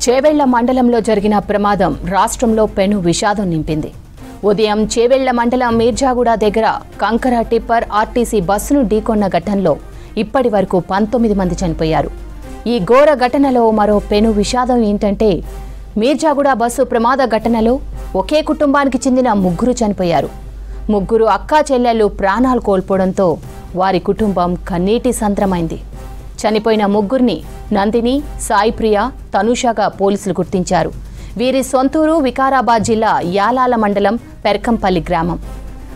చేవెళ్ల మండలంలో జరిగిన ప్రమాదం రాష్ట్రంలో పెను విషాదం నింపింది. ఉదయం చేవెళ్ల మండలం మీర్జాగూడ దగ్గర కంకర టిప్పర్ ఆర్టీసీ బస్సును ఢీకొన్న ఘటనలో ఇప్పటి వరకు 19 మంది చనిపోయారు. ఈ ఘోర ఘటనలో మరో పెను విషాదం ఏంటంటే మీర్జాగూడ బస్సు ప్రమాద ఘటనలో ఒకే కుటుంబానికి చెందిన 3 చనిపోయారు. 3 అక్కా చెల్లెళ్లు ప్రాణాలు కోల్పోవడంతో వారి కుటుంబం కన్నీటి సంద్రమైంది. చనిపోయిన 3ని నందిని, సాయిప్రియ, తనుషగా పోలీసులు గుర్తించారు. వీరి సొంతూరు వికారాబాద్ జిల్లా యాలాల మండలం పెర్కంపల్లి గ్రామం.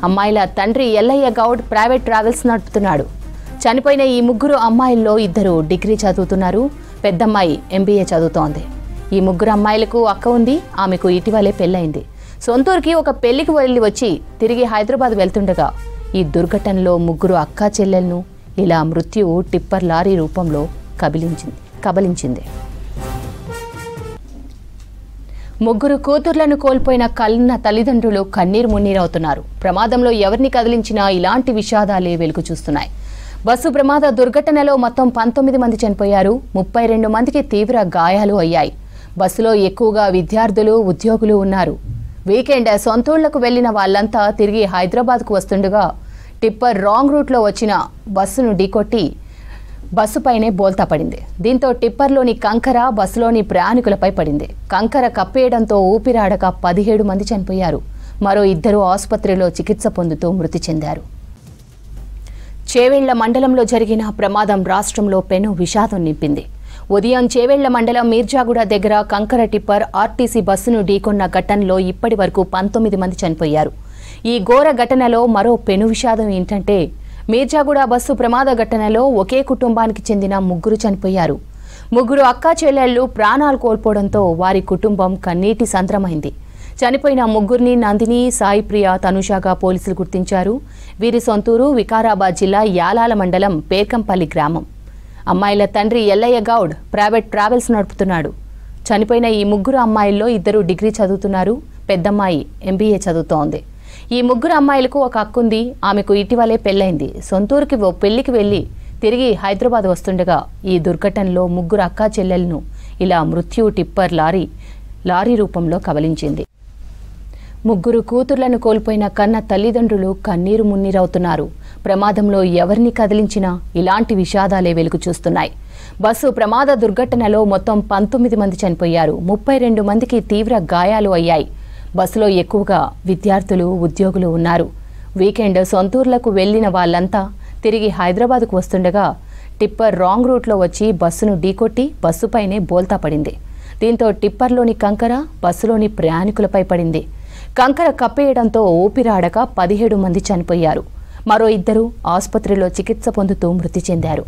అమ్మాయిల తండ్రి ఎల్లయ్య గౌడ్ ప్రైవేట్ ట్రావెల్స్ నడుపుతున్నాడు. చనిపోయిన ఈ 3 అమ్మాయిల్లో 2 డిగ్రీ చదువుతున్నారు. పెద్దమ్మాయి MBA చదువుతోంది. ఈ 3 అమ్మాయిలకు అక్క ఉంది. ఆమెకు ఇటీవలే పెళ్లైంది. సొంతూరుకి ఒక పెళ్లికి వెళ్లి వచ్చి తిరిగి హైదరాబాద్ వెళ్తుండగా ఈ దుర్ఘటనలో 3 అక్కా చెల్లెలను ఇలా మృత్యువు టిప్పర్ లారీ రూపంలో కబలించింది. 3 కూతుర్లను కోల్పోయిన కన్న తల్లిదండ్రులు కన్నీరు మున్నీరవుతున్నారు. ప్రమాదంలో ఎవరిని కదిలించినా ఇలాంటి విషాదాలే వెలుగు చూస్తున్నాయి. బస్సు ప్రమాద దుర్ఘటనలో మొత్తం 19 మంది చనిపోయారు. 32 మందికి తీవ్ర గాయాలు అయ్యాయి. బస్సులో ఎక్కువగా విద్యార్థులు, ఉద్యోగులు ఉన్నారు. వీకెండ్ సొంతూళ్లకు వెళ్లిన వాళ్లంతా తిరిగి హైదరాబాద్కు వస్తుండగా టిప్పర్ రాంగ్ రూట్లో వచ్చిన బస్సును ఢీకొట్టి బస్సుపైనే బోల్తా పడింది. దీంతో టిప్పర్లోని కంకర బస్సులోని ప్రయాణికులపై పడింది. కంకర కప్పేయడంతో ఊపిరాడక 17 మంది చనిపోయారు. మరో 2 ఆసుపత్రిలో చికిత్స పొందుతూ మృతి చెందారు. చేవెళ్ల మండలంలో జరిగిన ప్రమాదం రాష్ట్రంలో పెను విషాదం నింపింది. ఉదయం చేవెళ్ల మండలం మీర్జాగూడ దగ్గర కంకర టిప్పర్ ఆర్టీసీ బస్సును ఢీకొన్న ఘటనలో ఇప్పటి వరకు 19 మంది చనిపోయారు. ఈ ఘోర ఘటనలో మరో పెను విషాదం ఏంటంటే మీర్జాగూడ బస్సు ప్రమాద ఘటనలో ఒకే కుటుంబానికి చెందిన 3 చనిపోయారు. 3 అక్కా చెల్లెళ్లు ప్రాణాలు కోల్పోవడంతో వారి కుటుంబం కన్నీటి సంద్రమైంది. చనిపోయిన 3ని నందిని, సాయిప్రియ, తనుషగా పోలీసులు గుర్తించారు. వీరి సొంతూరు వికారాబాద్ జిల్లా యాలాల మండలం పేర్కంపల్లి గ్రామం. అమ్మాయిల తండ్రి ఎల్లయ్య గౌడ్ ప్రైవేట్ ట్రావెల్స్ నడుపుతున్నాడు. చనిపోయిన ఈ 3 అమ్మాయిల్లో 2 డిగ్రీ చదువుతున్నారు. పెద్దమ్మాయి MBA చదువుతోంది. ఈ 3 అమ్మాయిలకు ఒక అక్కుంది. ఆమెకు ఇటీవలే పెళ్లైంది. సొంతూరుకి ఓ పెళ్లికి వెళ్లి తిరిగి హైదరాబాద్ వస్తుండగా ఈ దుర్ఘటనలో 3 అక్కా చెల్లెలను ఇలా మృత్యు టిప్పర్ లారీ రూపంలో కబలించింది. 3 కూతుర్లను కోల్పోయిన కన్న తల్లిదండ్రులు కన్నీరు మున్నీరవుతున్నారు. ప్రమాదంలో ఎవరిని కదిలించినా ఇలాంటి విషాదాలే వెలుగు చూస్తున్నాయి. బస్సు ప్రమాద దుర్ఘటనలో మొత్తం 19 మంది చనిపోయారు. 32 మందికి తీవ్ర గాయాలు అయ్యాయి. బస్సులో ఎక్కువగా విద్యార్థులు, ఉద్యోగులు ఉన్నారు. వీకెండ్ సొంతూర్లకు వెళ్లిన వాళ్లంతా తిరిగి హైదరాబాద్కు వస్తుండగా టిప్పర్ రాంగ్ రూట్లో వచ్చి బస్సును ఢీకొట్టి బస్సుపైనే బోల్తా పడింది. దీంతో టిప్పర్లోని కంకర బస్సులోని ప్రయాణికులపై పడింది. కంకర కప్పేయడంతో ఊపిరాడక 17 మంది చనిపోయారు. మరో 2 ఆసుపత్రిలో చికిత్స పొందుతూ మృతి చెందారు.